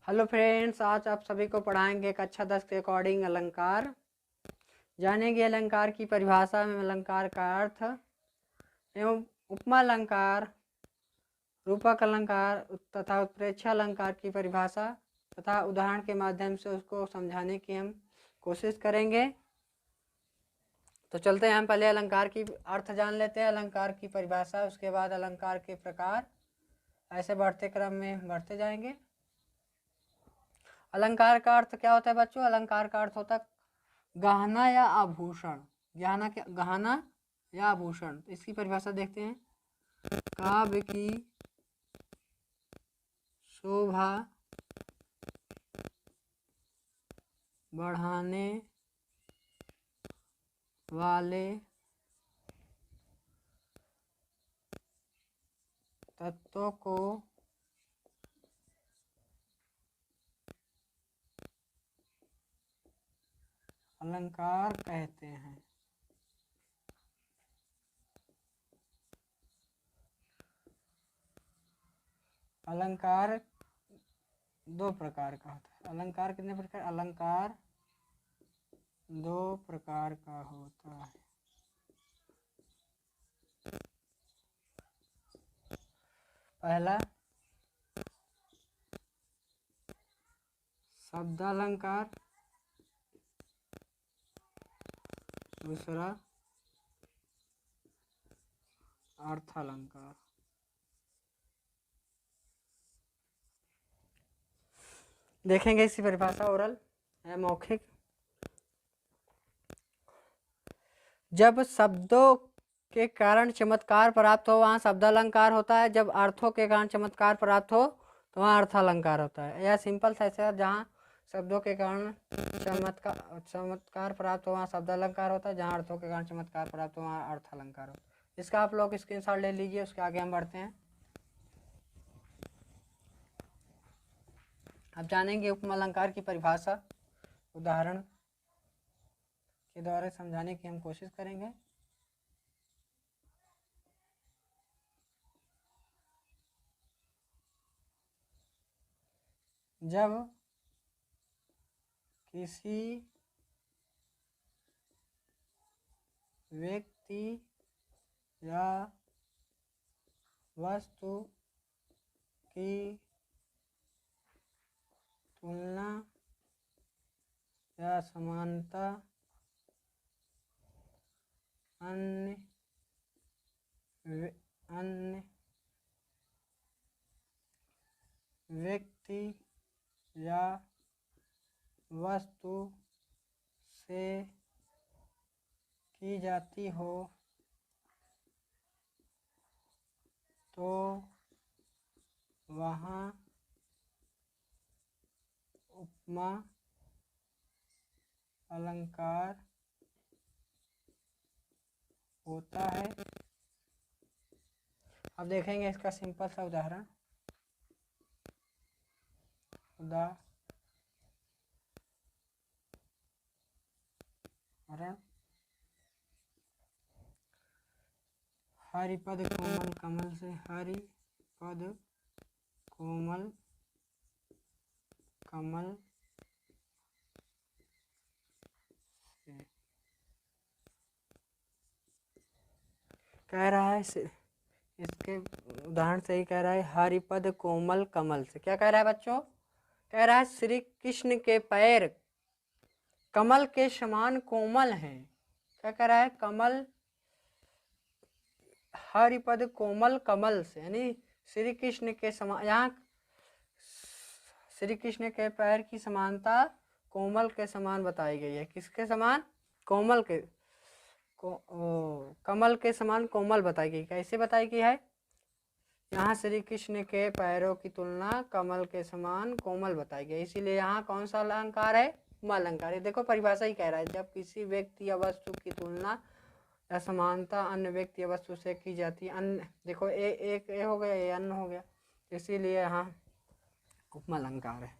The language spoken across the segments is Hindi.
हेलो फ्रेंड्स, आज आप सभी को पढ़ाएंगे कक्षा 10 के अकॉर्डिंग अलंकार। जानेंगे अलंकार की परिभाषा में अलंकार का अर्थ एवं उपमा अलंकार, रूपक अलंकार तथा उत्प्रेक्षा अलंकार की परिभाषा तथा उदाहरण के माध्यम से उसको समझाने की हम कोशिश करेंगे। तो चलते हैं, हम पहले अलंकार की अर्थ जान लेते हैं, अलंकार की परिभाषा, उसके बाद अलंकार के प्रकार, ऐसे बढ़ते क्रम में बढ़ते जाएंगे। अलंकार का अर्थ क्या होता है बच्चों? अलंकार का अर्थ होता है गहना या आभूषण। गहना या आभूषण। इसकी परिभाषा देखते हैं। काव्य की शोभा बढ़ाने वाले तत्वों को अलंकार कहते हैं। अलंकार दो प्रकार का होता है। अलंकार कितने प्रकार? अलंकार दो प्रकार का होता है। पहला शब्द अलंकार, दूसरा अर्थ अलंकार। देखेंगे इसकी परिभाषा ओरल है, मौखिक। जब शब्दों के कारण चमत्कार प्राप्त हो वहाँ शब्द अलंकार होता है, जब अर्थों के कारण चमत्कार प्राप्त हो तो वहाँ अर्थ अलंकार होता है। यह सिंपल सा है, जहाँ शब्दों के कारण चमत्कार प्राप्त हो वहाँ शब्द अलंकार होता है, जहाँ अर्थों के कारण चमत्कार प्राप्त हो वहाँ अर्थ अलंकार होता है। इसका आप लोग स्क्रीनशॉट ले लीजिए, उसके आगे हम बढ़ते हैं। अब जानेंगे उपमा अलंकार की परिभाषा, उदाहरण के द्वारा समझाने की हम कोशिश करेंगे। जब किसी व्यक्ति या वस्तु की तुलना या समानता अन्य व्यक्ति या वस्तु से की जाती हो तो वहाँ उपमा अलंकार होता है। अब देखेंगे इसका सिंपल सा उदाहरण। हरिपद कोमल कमल से, हरिपद कोमल कमल से कह रहा है, इसके उदाहरण से ही कह रहा है हरिपद कोमल कमल से। क्या कह रहा है बच्चों? कह रहा है श्री कृष्ण के पैर कमल के समान कोमल हैं। क्या कह रहा है? कमल, हरिपद कोमल कमल से, यानी श्री कृष्ण के समान, यहाँ श्री कृष्ण के पैर की समानता कोमल के समान बताई गई है। किसके समान? कोमल के कमल के समान कोमल बताई गई। कैसे बताई गई है? यहाँ श्री कृष्ण के पैरों की तुलना कमल के समान कोमल बताई गई, इसीलिए यहाँ कौन सा अलंकार है? उपमा अलंकार। ये देखो परिभाषा ही कह रहा है, जब किसी व्यक्ति या वस्तु की तुलना या समानता अन्य व्यक्ति या वस्तु से की जाती है। अन्य देखो, एक ए हो गया, ये अन्य हो गया, इसीलिए यहाँ उपमा अलंकार है।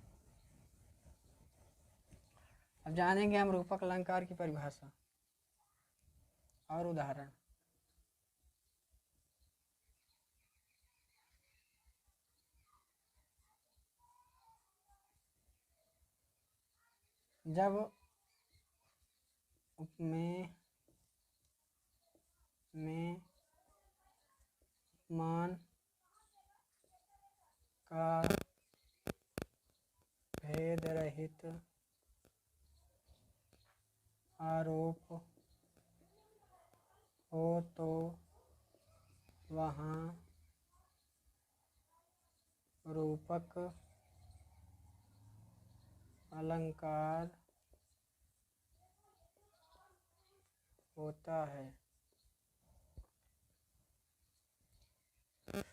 अब जानेंगे हम रूपक अलंकार की परिभाषा और उदाहरण। जब उपमेय में उपमान का भेद रहित आरोप हो तो वहाँ रूपक अलंकार होता है।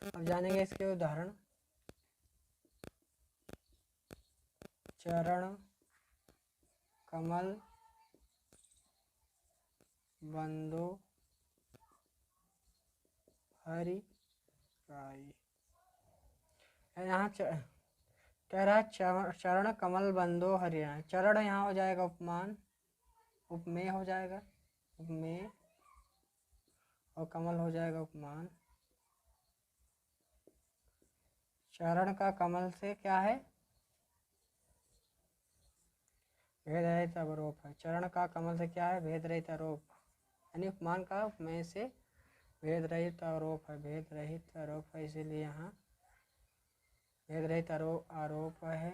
अब जानेंगे इसके उदाहरण। चरण कमल बंदो हरि राई। यहाँ कह रहा है चरण कमल बंदो हरि राई। चरण यहाँ हो जाएगा उपमान, उपमेय हो जाएगा, उपमेय, और कमल हो जाएगा उपमान। चरण का कमल से क्या है? भेद रहित आरोप है। चरण का कमल से क्या है? भेद रहित आरोप, यानी उपमान का उपमेय से भेद रहित आरोप है। भेद रहित आरोप है, इसीलिए यहाँ भेद रहित आरोप है,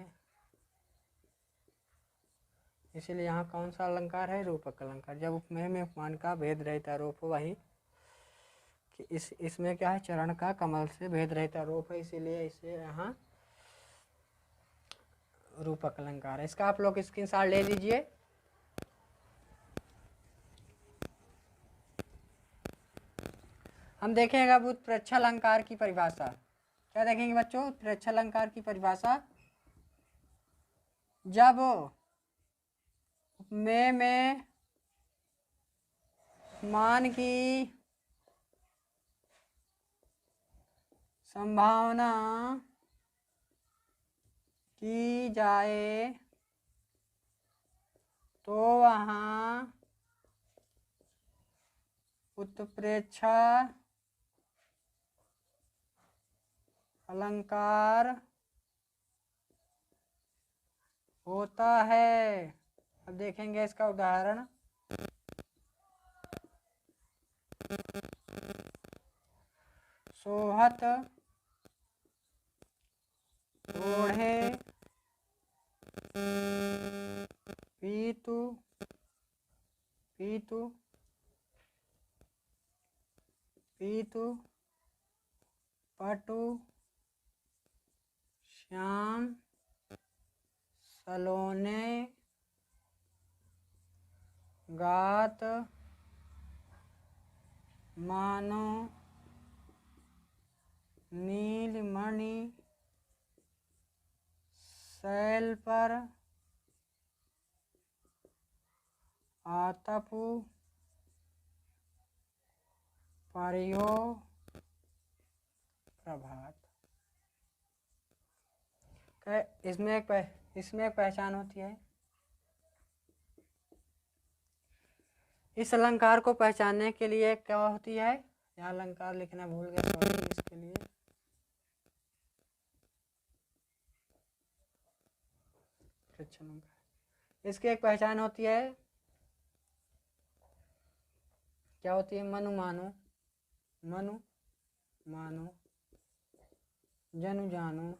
इसीलिए यहाँ कौन सा अलंकार है? रूपक अलंकार। जब उपमेय में उपमान का भेद रहित आरोप हो, वही कि इसमें क्या है? चरण का कमल से भेद रहित आरोप है, इसीलिए इसे यहाँ रूपक अलंकार है। इसका आप लोग स्क्रीनशॉट ले लीजिए। हम देखेंगे अब उत्प्रेक्षा अलंकार की परिभाषा। क्या देखेंगे बच्चों? उत्प्रेक्षा अलंकार की परिभाषा। जब उपमेय में मान की संभावना की जाए तो वहाँ उत्प्रेक्षा अलंकार होता है। अब देखेंगे इसका उदाहरण। सोहत ओढ़े पीतु पीतु पीतु पटु श्याम सलोने गात मानो नीलमणि शैल पर आतपु पर्यो प्रभात। इसमें एक पहचान होती है। इस अलंकार को पहचानने के लिए क्या होती है? यहाँ अलंकार लिखना भूल गया, सॉरी इसके लिए। इसकी एक पहचान होती है, क्या होती है? मनु मानो, मनु मानो, जनु जानो,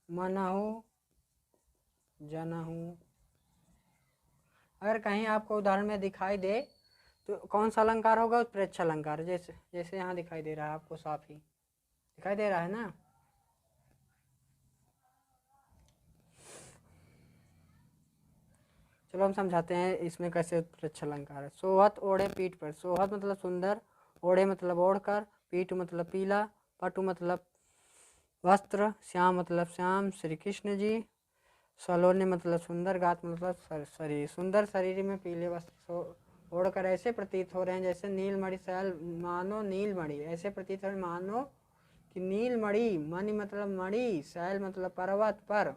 मनहु जनहु। अगर कहीं आपको उदाहरण में दिखाई दे तो कौन सा अलंकार होगा? उत्प्रेक्षा अलंकार। जैसे यहाँ दिखाई दे रहा है आपको, साफ ही दिखाई दे रहा है ना। चलो हम समझाते हैं इसमें कैसे उत्प्रेक्षा अलंकार है। सोहत ओढ़े पीठ पर। सोहत मतलब सुंदर, ओढ़े मतलब ओढ़कर, पीठ मतलब पीला, पटु मतलब वस्त्र, श्याम मतलब श्याम श्री कृष्ण जी, सलोने मतलब सुंदर, गात मतलब शरीर। सुंदर शरीर में पीले वस्त्र ओढ़कर ऐसे प्रतीत हो रहे हैं जैसे नीलमणि शैल, मानो नीलमणि, ऐसे प्रतीत हो रहे मानो कि नीलमणि, मणि मतलब मणि, शैल मतलब पर्वत पर,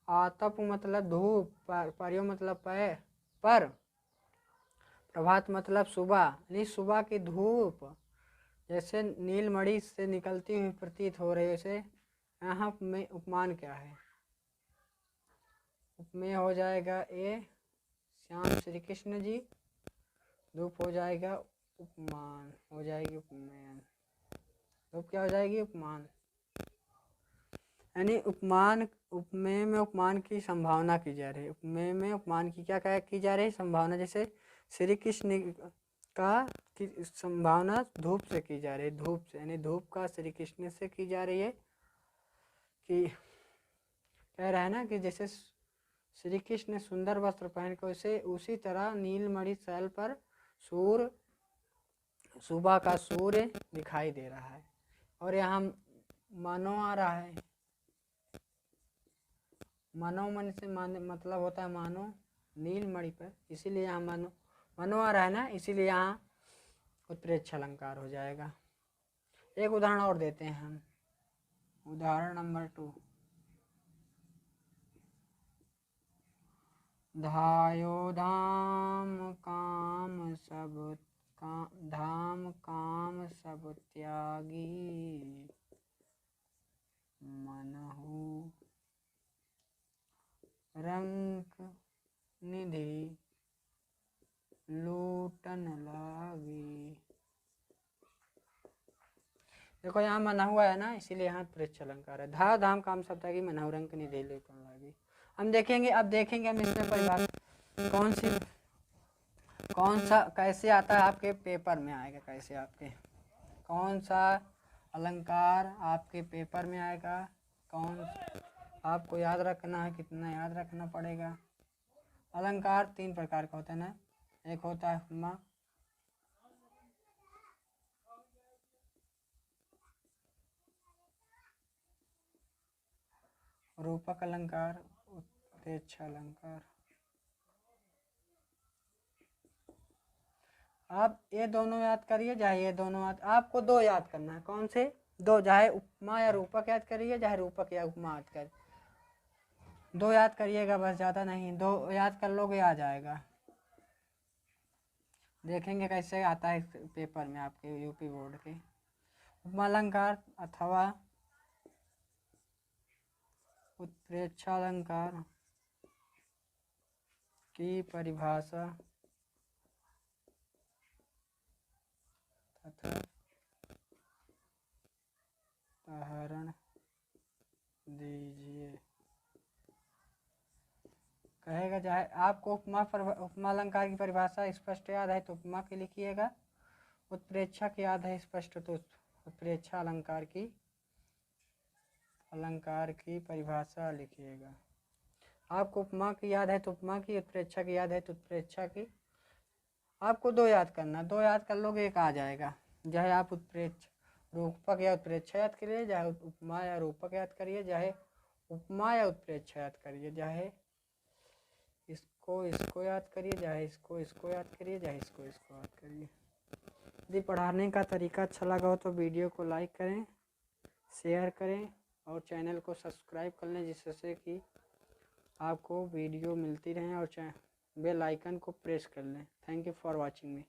आतप मतलब धूप, पर्यो मतलब पर, प्रभात मतलब सुबह, यानी सुबह की धूप जैसे नीलमणि से निकलती हुई प्रतीत हो रही है। यहाँ में उपमान क्या है? उपमेय हो जाएगा ए श्याम श्री कृष्ण जी। धूप हो जाएगा उपमान, हो जाएगी उपमेय। धूप क्या हो जाएगी? उपमान। यानी उपमान, उपमेय में उपमान की संभावना की जा रही है। उपमेय में उपमान की क्या की जा रही है? संभावना। जैसे श्री कृष्ण का की संभावना धूप से की जा रही है, धूप से, यानी धूप का श्री कृष्ण से की जा रही है। कि कह रहा है ना कि जैसे श्री कृष्ण सुंदर वस्त्र पहन के उसे उसी तरह नीलमणि शैल पर सूर्य, सुबह का सूर्य दिखाई दे रहा है। और यहाँ मनो आ रहा है। मनो मन से मतलब होता है मानो, नीलमणि पर, इसीलिए यहाँ मनो आ रहा है ना, इसीलिए यहाँ उत्प्रेक्ष अलंकार हो जाएगा। एक उदाहरण और देते हैं हम, उदाहरण नंबर 2। धायो धाम काम सब धाम काम सब त्यागी, मनहु रंक निधि लूटन लागी। देखो यहाँ मनहु है ना, इसीलिए यहाँ उत्प्रेक्ष अलंकार है। धा धाम काम सब त्यागी, मनहु रंक निधि लूटन लागी। हम देखेंगे, अब देखेंगे हम इसमें परिभाषा कौन सा कैसे आता है आपके पेपर में आएगा, कैसे आपके कौन सा अलंकार आपके पेपर में आएगा, कौन आपको याद रखना है, कितना याद रखना पड़ेगा। अलंकार 3 प्रकार का होता है ना, एक होता है उपमा, रूपक अलंकार, उत्प्रेक्ष अलंकार। आप ये दोनों याद करिए, चाहे ये दोनों याद, आपको 2 याद करना है। कौन से 2? चाहे उपमा या रूपक याद करिए, चाहे रूपक या उपमा याद कर, 2 याद करिएगा बस, ज़्यादा नहीं। 2 याद कर लोगे आ जाएगा। देखेंगे कैसे आता है पेपर में आपके यूपी बोर्ड के। उपमा अलंकार अथवा उत्प्रेक्ष अलंकार की परिभाषा तथा उदाहरण दीजिए। कहेगा चाहे आपको उपमा अलंकार की परिभाषा स्पष्ट याद है तो उपमा की लिखिएगा, उत्प्रेक्षा की याद है स्पष्ट तो उत्प्रेक्षा अलंकार की परिभाषा लिखिएगा। आपको उपमा की याद है तो उपमा की, उत्प्रेक्षा की याद है तो उत्प्रेक्षा की। आपको 2 याद करना, 2 याद कर लोगे एक आ जाएगा। चाहे आप उत्प्रेक्ष रूपक या उत्प्रेक्षा याद करिए, चाहे उपमा या रूपक याद करिए, चाहे उपमा या उत्प्रेक्षा याद करिए, चाहे इसको याद करिए, चाहे इसको याद करिए, चाहे इसको याद करिए। यदि पढ़ाने का तरीका अच्छा लगा हो तो वीडियो को लाइक करें, शेयर करें और चैनल को सब्सक्राइब कर लें, जिससे कि आपको वीडियो मिलती रहे, और बेल आइकन को प्रेस कर लें। Thank you for watching me.